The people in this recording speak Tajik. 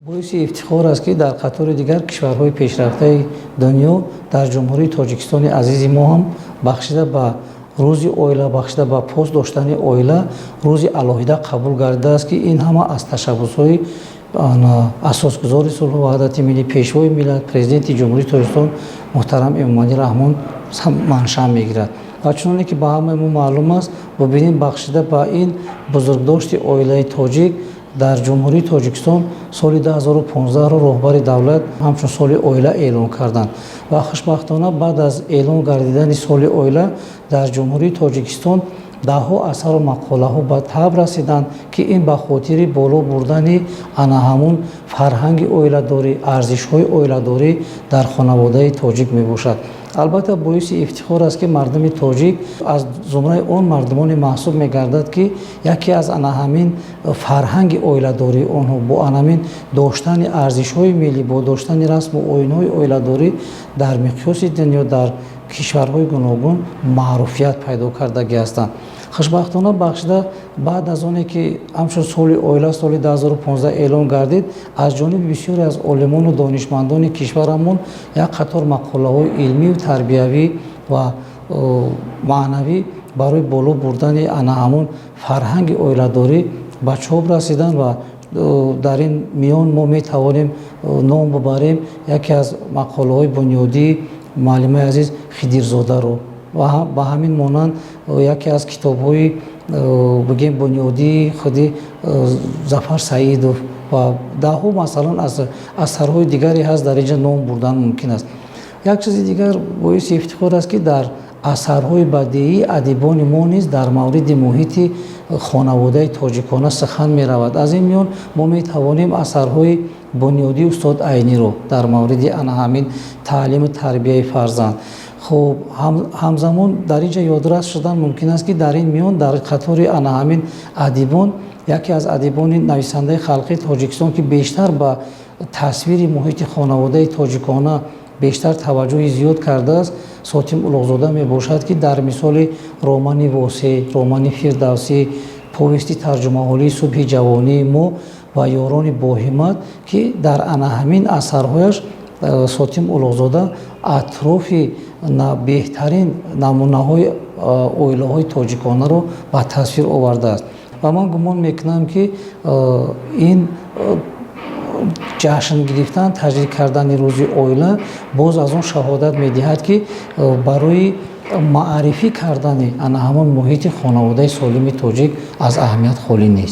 боиси ифтихор аст ки дар қатори дигар кишварҳои пешрафтаи дунё дар ҷумҳурии Тоҷикистони азизи мо ҳам бахшида ба рӯзи оила, бахшида ба пост доштани оила рӯзи алоҳида қабул гардидааст ки ин ҳама аз ташаббусҳои асосгузори сулҳу ваҳдати миллӣ, пешвои миллат, президенти ҷумҳурии Тоҷикистон муҳтарам Эмомалӣ Раҳмон маншаъ мегирад. ва чуноне ки ба ҳамаи мо маълум аст, бубинем бахшида ба ин бузургдошти оилаи тоҷик дар ҷумҳурии Тоҷикистон соли 2015-ро роҳбари давлат ҳамчун соли оила эълон карданд ва хушбахтона баъд аз эълон гардидани соли оила дар ҷумҳурии Тоҷикистон даҳҳо асару мақолаҳо ба таб расиданд ки ин ба хотири боло бурдани ана ҳамун фарҳанги оиладорӣ, арзишҳои оиладорӣ дар хонаводаи тоҷик мебошад. албатта боиси ифтихор аст ки мардуми тоҷик аз зумраи он мардумоне маҳсуб мегардад ки яке аз ана ҳамин фарҳанги оиладорӣ онҳо бо ана ҳамин доштани арзишҳои миллӣ, бо доштани расму оинҳои оиладорӣ дар миқёси дунё дар кишварҳои гуногун маъруфият пайдо кардаги ҳастанд. хушбахтона бахшида баъд аз оне ки ҳамчун соли оила соли 2015 эълон гардид, аз ҷониби бисёре аз олимону донишмандони кишварамон як қатор мақолаҳои илмию тарбиявӣ ва маънавӣ барои боло бурдани ана ҳамун фарҳанги оиладорӣ ба чоп расиданд ва дар ин миён мо метавонем ном бибарем яке аз мақолаҳои бунёдии муаллимаи азиз Хидирзодаро ва ба ҳамин монанд яке аз китобҳои бигем бунёдии худи Зафар Саидов ва даҳҳо масалан аз асарҳои дигаре ҳаст, дар инҷа ном бурдан мумкин аст. як чизи дигар боиси ифтихор аст ки дар асарҳои бадиии адибони мо низ дар мавриди муҳити хонаводаи тоҷикона сухан меравад. аз ин миён мо метавонем асарҳои бунёдии устод Айниро дар мавриди ана ҳамин таълиму тарбияи фарзанд. хуб ҳамзамон дар инҷа ёдрас шудан мумкин аст ки дар ин миён дар қатори ана ҳамин адибон яке аз адибони нависандаи халқи Тоҷикистон ки бештар ба тасвири муҳити хонаводаи тоҷикона бештар таваҷҷӯҳи зиёд кардааст, Сотим Улуғзода мебошад ки дар мисоли романи Восе, романи Фирдавсӣ, повести тарҷумаҳолии Субҳи ҷавонии мо ва ёрони боҳимат ки дар ана ҳамин асарҳояш Сотим Улуғзода атрофи беҳтарин намунаҳои оилаҳои тоҷиконаро ба тасвир овардааст ва ман гумон мекунам ки ин ҷашн гирифтан, таҷрид кардани рӯзи оила боз аз он шаҳодат медиҳад ки барои маърифӣ кардани ана ҳамон муҳити хонаводаи солими тоҷик аз аҳамият холӣ нест.